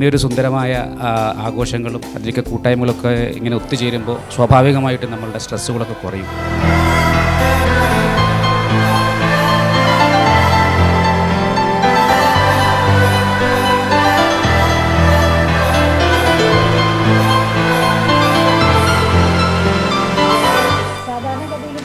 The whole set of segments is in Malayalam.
ഇങ്ങനെയൊരു സുന്ദരമായ ആഘോഷങ്ങളും അതിലേക്ക് കൂട്ടായ്മകളൊക്കെ ഇങ്ങനെ ഒത്തുചേരുമ്പോൾ സ്വാഭാവികമായിട്ടും നമ്മളുടെ സ്ട്രെസ്സുകളൊക്കെ കുറയും.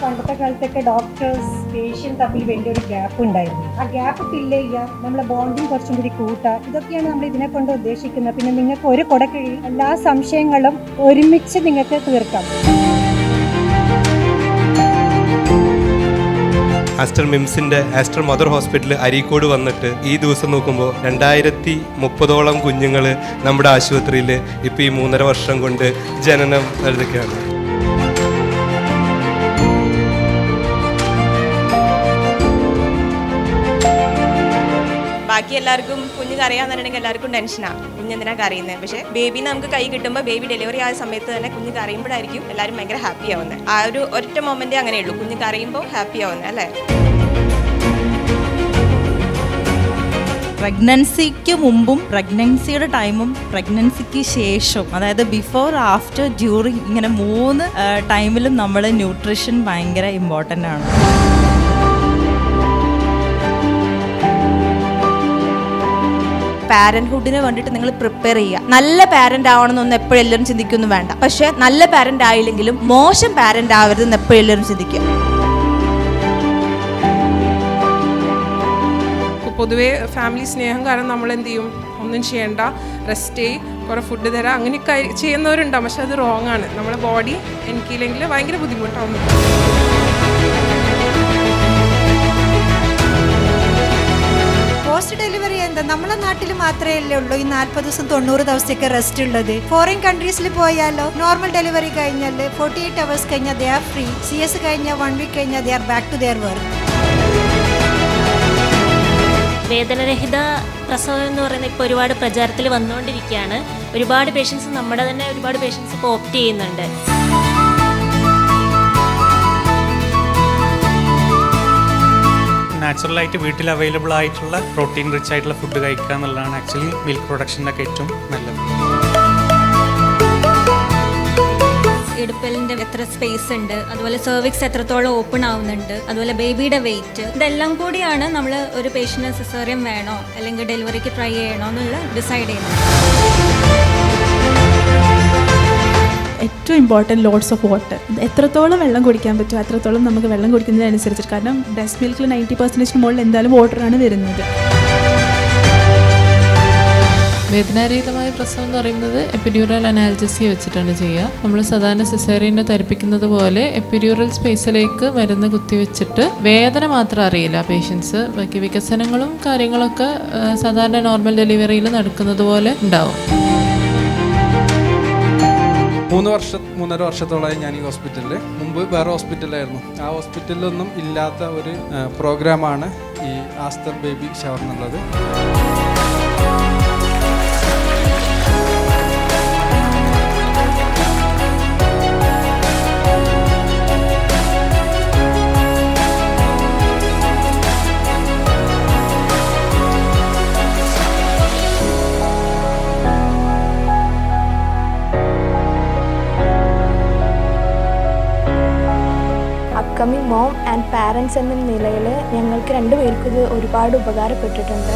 പണ്ടത്തെ കാലത്തൊക്കെ ഡോക്ടേഴ്സ് പേഷ്യൻ്റ് തമ്മിൽ വലിയൊരു ഗ്യാപ്പ് ഉണ്ടായിരുന്നു. ആ ഗ്യാപ്പ് ഫില്ല് ചെയ്യുക, നമ്മളെ ബോണ്ടിങ് കുറച്ചും കൂടി കൂട്ടുക, ഇതൊക്കെയാണ് നമ്മൾ ഇതിനെ കൊണ്ട് ഉദ്ദേശിക്കുന്നത്. പിന്നെ നിങ്ങൾക്ക് ഒരു കുടക്കീഴിൽ എല്ലാ സംശയങ്ങളും ഒരുമിച്ച് നിങ്ങൾക്ക് തീർക്കാം. ആസ്റ്റർ മിംസിൻ്റെ ആസ്റ്റർ മദർ ഹോസ്പിറ്റൽ അരീക്കോട് വന്നിട്ട് ഈ ദിവസം നോക്കുമ്പോൾ 2030ഓളം കുഞ്ഞുങ്ങൾ നമ്മുടെ ആശുപത്രിയിൽ ഇപ്പോൾ ഈ 3.5 വർഷം കൊണ്ട് ജനനം നടക്കുകയാണ്. ബാക്കി എല്ലാവർക്കും കുഞ്ഞ് കരയാന്നുണ്ടെങ്കിൽ എല്ലാവർക്കും ടെൻഷനാണ്, കുഞ്ഞെന്തിനാ കരയുന്നത്. പക്ഷേ ബേബി നമുക്ക് കൈ കിട്ടുമ്പോൾ ബേബി ഡെലിവറി ആയ സമയത്ത് തന്നെ കുഞ്ഞ് കരയുമ്പോഴായിരിക്കും എല്ലാവരും ഭയങ്കര ഹാപ്പി ആവുന്നത്. ആ ഒരു ഒറ്റ മൊമെൻറ്റേ അങ്ങനെയുള്ളൂ, കുഞ്ഞ് കരയുമ്പോൾ ഹാപ്പി ആവുന്നത് അല്ലേ. പ്രഗ്നൻസിക്ക് മുമ്പും പ്രഗ്നൻസിയുടെ ടൈമും പ്രഗ്നൻസിക്ക് ശേഷവും, അതായത് ബിഫോർ ആഫ്റ്റർ ഡ്യൂറിങ്, ഇങ്ങനെ 3 ടൈമിലും നമ്മൾ ന്യൂട്രീഷൻ ഭയങ്കര ഇമ്പോർട്ടൻ്റ് ആണ്. പാരന്റ്ഹുഡിന് വേണ്ടിയിട്ട് നിങ്ങൾ പ്രിപ്പയർ ചെയ്യുക. നല്ല പാരന്റ് ആവണമെന്നൊന്നും എപ്പോഴും എല്ലാവരും ചിന്തിക്കൊന്നും വേണ്ട. പക്ഷെ നല്ല പാരന്റ് ആയില്ലെങ്കിലും മോശം പാരന്റ് ആവരുതെന്ന് എപ്പോഴും എല്ലാവരും ചിന്തിക്കുക. പൊതുവേ ഫാമിലി സ്നേഹം കാരണം നമ്മൾ എന്ത് ചെയ്യും, ഒന്നും ചെയ്യേണ്ട, റെസ്റ്റ് ചെയ്യും, കുറേ ഫുഡ് തരാം, അങ്ങനെയൊക്കെ ചെയ്യുന്നവരുണ്ടാവും. പക്ഷെ അത് റോങ് ആണ്. നമ്മുടെ ബോഡി എനിക്കില്ലെങ്കിൽ ഭയങ്കര ബുദ്ധിമുട്ടാവും. പോസ്റ്റ് ഡെലിവറി എന്താ നമ്മളെ നാട്ടിൽ മാത്രമേ ഉള്ളൂ ഈ 40 ദിവസം 90 ദിവസത്തേക്ക് റെസ്റ്റ് ഉള്ളത്. ഫോറിൻ കൺട്രീസിൽ പോയാലോ നോർമൽ ഡെലിവറി കഴിഞ്ഞാൽ 48 hours കഴിഞ്ഞാൽ ദേ ആർ ഫ്രീ. CS കഴിഞ്ഞാൽ 1 week കഴിഞ്ഞാൽ they are back to their work. വേദനരഹിത പ്രസവം എന്ന് പറയുന്നത് ഇപ്പോൾ ഒരുപാട് പ്രചാരത്തിൽ വന്നുകൊണ്ടിരിക്കുകയാണ്. ഒരുപാട് പേഷ്യൻസ്, നമ്മുടെ തന്നെ ഒരുപാട് പേഷ്യൻസ് ഇപ്പോൾ ഓപ്റ്റ് ചെയ്യുന്നുണ്ട്. നാച്ചുറലായിട്ട് വീട്ടിൽ അവൈലബിൾ ആയിട്ടുള്ള പ്രോട്ടീൻ റിച്ച് ആയിട്ടുള്ള ഫുഡ് കഴിക്കുക എന്നുള്ളതാണ് ആക്ച്വലി മിൽക്ക് പ്രൊഡക്ഷനൊക്കെ ഏറ്റവും നല്ലത്. ഇടുപ്പലിൻ്റെ എത്ര സ്പേസ് ഉണ്ട്, അതുപോലെ സെർവിക്സ് എത്രത്തോളം ഓപ്പൺ ആവുന്നുണ്ട്, അതുപോലെ ബേബിയുടെ വെയിറ്റ്, ഇതെല്ലാം കൂടിയാണ് നമ്മൾ ഒരു പേഷ്യൻറ്റിന് സിസേറിയൻ വേണോ അല്ലെങ്കിൽ ഡെലിവറിക്ക് ട്രൈ ചെയ്യണോ എന്നുള്ള ഡിസൈഡ് ചെയ്യുന്നത്. ഏറ്റവും ഇമ്പോർട്ടൻറ്റ് ലോട്ട്സ് ഓഫ് വാട്ടർ. എത്രത്തോളം വെള്ളം കുടിക്കാൻ പറ്റുമോ അത്രത്തോളം നമുക്ക് വെള്ളം കുടിക്കുന്നതിനനുസരിച്ചിട്ട്, കാരണം ബ്രസ്റ്റ് മിൽക്കിൽ 90% മുകളിൽ എന്തായാലും വാട്ടറാണ് വരുന്നത്. വേദനാരഹിതമായ പ്രസവം എന്ന് പറയുന്നത് എപ്പിഡ്യൂറൽ അനാൽജസി വെച്ചിട്ടാണ് ചെയ്യുക. നമ്മൾ സാധാരണ സിസേറിയനെ ധരിപ്പിക്കുന്നത് പോലെ എപ്പിഡ്യൂറൽ സ്പേസിലേക്ക് മരുന്ന് കുത്തിവെച്ചിട്ട് വേദന മാത്രം അറിയില്ല പേഷ്യൻസ്. ബാക്കി വികസനങ്ങളും കാര്യങ്ങളൊക്കെ സാധാരണ നോർമൽ ഡെലിവറിയിൽ നടക്കുന്നത് പോലെ ഉണ്ടാവും. 3.5 വർഷത്തോളമായി ഞാൻ ഈ ഹോസ്പിറ്റലിൽ, മുമ്പ് വേറെ ഹോസ്പിറ്റലായിരുന്നു. ആ ഹോസ്പിറ്റലിലൊന്നും ഇല്ലാത്ത ഒരു പ്രോഗ്രാമാണ് ഈ ആസ്റ്റർ ബേബി ഷവർ എന്നുള്ളത്. അപ്കമിങ് മോം ആൻഡ് പാരൻസ് എന്ന നിലയിൽ ഞങ്ങൾക്ക് 2 പേർക്കും ഇത് ഒരുപാട് ഉപകാരപ്പെട്ടിട്ടുണ്ട്.